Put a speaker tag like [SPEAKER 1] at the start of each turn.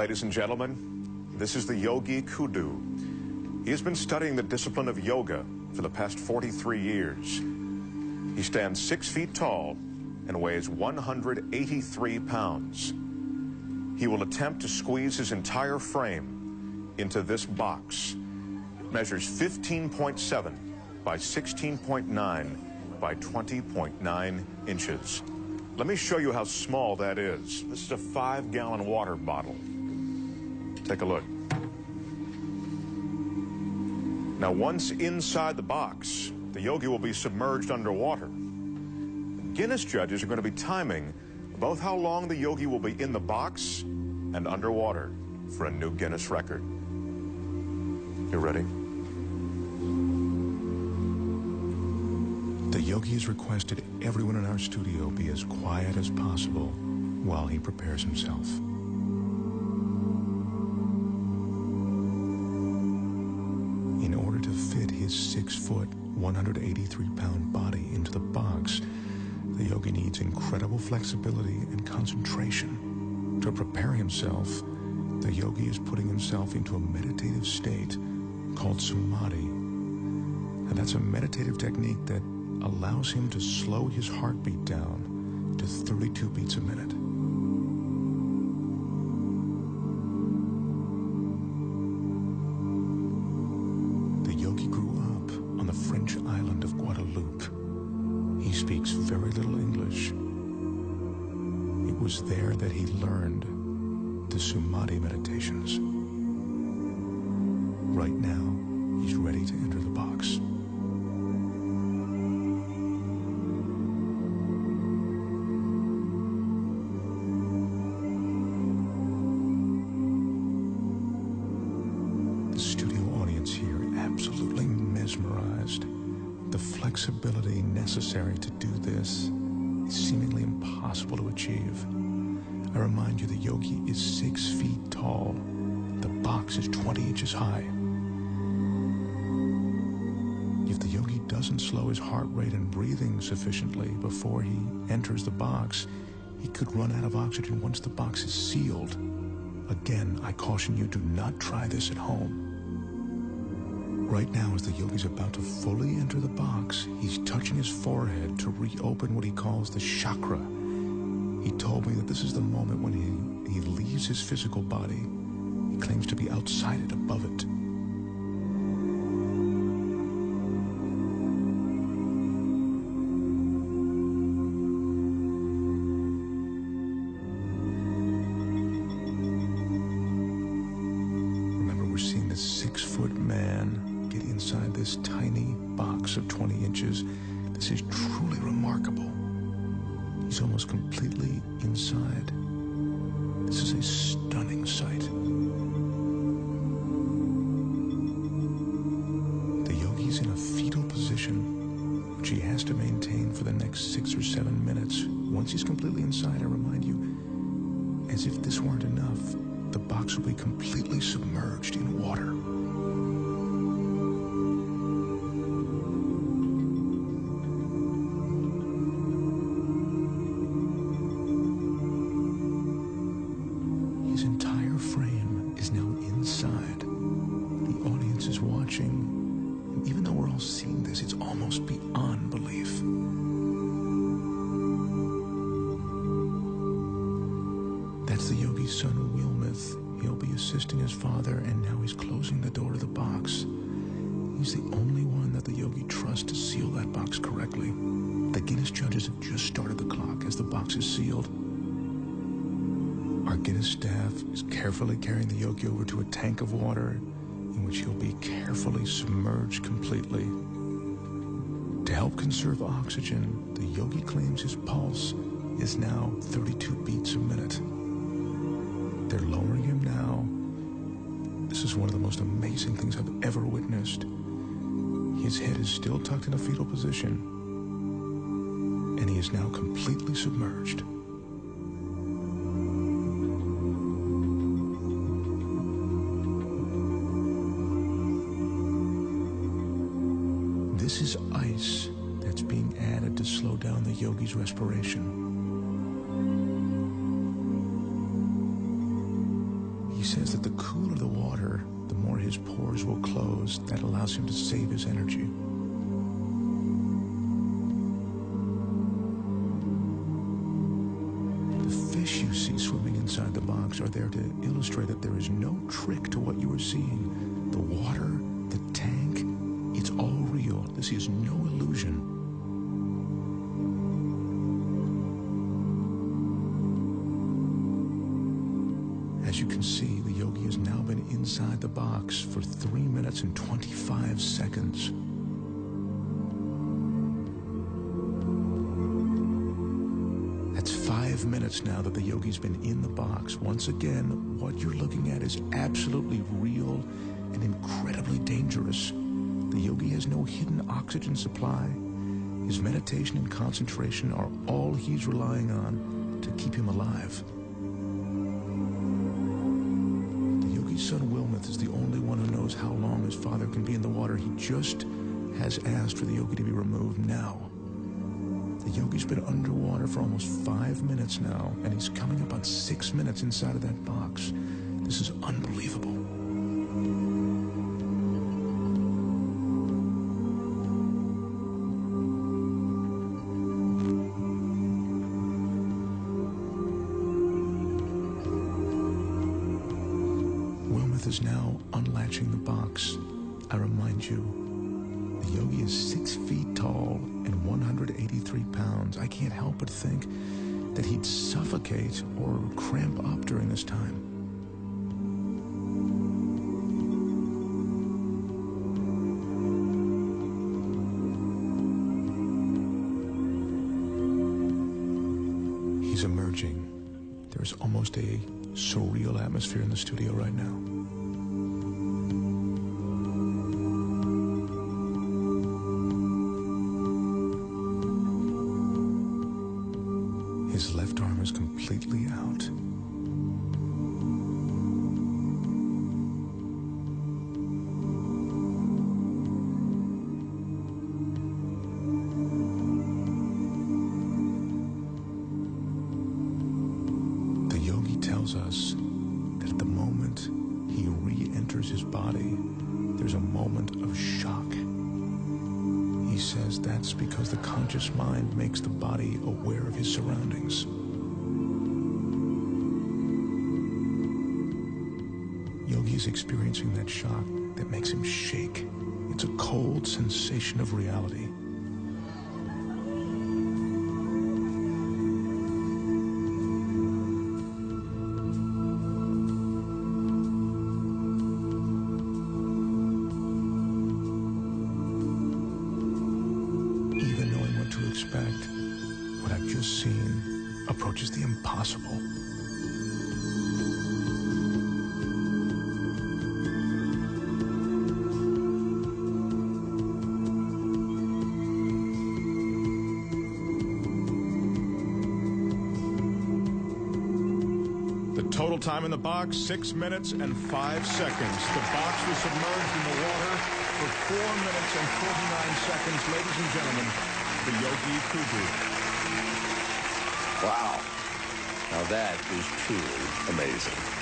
[SPEAKER 1] Ladies and gentlemen, this is the Yogi Kudu. He has been studying the discipline of yoga for the past 43 years. He stands 6 feet tall and weighs 183 pounds. He will attempt to squeeze his entire frame into this box. It measures 15.7 by 16.9 by 20.9 inches. Let me show you how small that is. This is a 5-gallon water bottle. Take a look. Now, once inside the box, the yogi will be submerged underwater. Guinness judges are going to be timing both how long the yogi will be in the box and underwater for a new Guinness record. You ready?
[SPEAKER 2] The yogi has requested everyone in our studio be as quiet as possible while he prepares himself. In order to fit his 6-foot, 183-pound body into the box, the yogi needs incredible flexibility and concentration. To prepare himself, the yogi is putting himself into a meditative state called samadhi. And that's a meditative technique that allows him to slow his heartbeat down to 32 beats a minute. The yogi grew up on the French island of Guadeloupe. He speaks very little English. It was there that he learned the Samadhi meditations. Right now, he's ready to enter the box. Absolutely mesmerized. The flexibility necessary to do this is seemingly impossible to achieve. I remind you, the yogi is 6 feet tall. The box is 20 inches high. If the yogi doesn't slow his heart rate and breathing sufficiently before he enters the box, he could run out of oxygen once the box is sealed. Again, I caution you, do not try this at home. Right now, as the yogi's about to fully enter the box, he's touching his forehead to reopen what he calls the chakra. He told me that this is the moment when he leaves his physical body. He claims to be outside it, above it. Remember, we're seeing this 6-foot man get inside this tiny box of 20 inches. This is truly remarkable. He's almost completely inside. This is a stunning sight. The yogi's in a fetal position, which he has to maintain for the next 6 or 7 minutes. Once he's completely inside, I remind you, as if this weren't enough, the box will be completely submerged in water. His entire frame is now inside. The audience is watching, and even though we're all seeing this, it's almost beyond belief. That's the yogi's son, Wilmeth. He'll be assisting his father, and now he's closing the door to the box. He's the only one that the yogi trusts to seal that box correctly. The Guinness judges have just started the clock as the box is sealed. Our Guinness staff is carefully carrying the yogi over to a tank of water in which he'll be carefully submerged completely. To help conserve oxygen, the yogi claims his pulse is now 32 beats a minute. They're lowering him now. This is one of the most amazing things I've ever witnessed. His head is still tucked in a fetal position, and he is now completely submerged. This is ice that's being added to slow down the yogi's respiration. He says that the cooler the water, the more his pores will close. That allows him to save his energy. The fish you see swimming inside the box are there to illustrate that there is no trick to what you are seeing. The water, the tank, it's all real. This is no illusion. As you can see, the Yogi has now been inside the box for 3 minutes and 25 seconds. That's 5 minutes now that the Yogi's been in the box. Once again, what you're looking at is absolutely real and incredibly dangerous. The Yogi has no hidden oxygen supply. His meditation and concentration are all he's relying on to keep him alive. Son Wilmoth is the only one who knows how long his father can be in the water. He just has asked for the Yogi to be removed now. The Yogi's been underwater for almost 5 minutes now, and he's coming up on 6 minutes inside of that box. This is unbelievable. Is now unlatching the box. I remind you, the Yogi is 6 feet tall and 183 pounds. I can't help but think that he'd suffocate or cramp up during this time. He's emerging. There's almost a surreal atmosphere in the studio right now. His left arm is completely out. The Yogi tells us that at the moment he re-enters his body, there's a moment of shock. He says that's because the conscious mind makes the body aware of his surroundings. Yogi is experiencing that shock that makes him shake. It's a cold sensation of reality. Expect, what I've just seen approaches the impossible.
[SPEAKER 1] The total time in the box, 6 minutes and 5 seconds. The box was submerged in the water for 4 minutes and 49 seconds. Ladies and gentlemen, the Yogi Kudu.
[SPEAKER 3] Wow. Now that is truly amazing.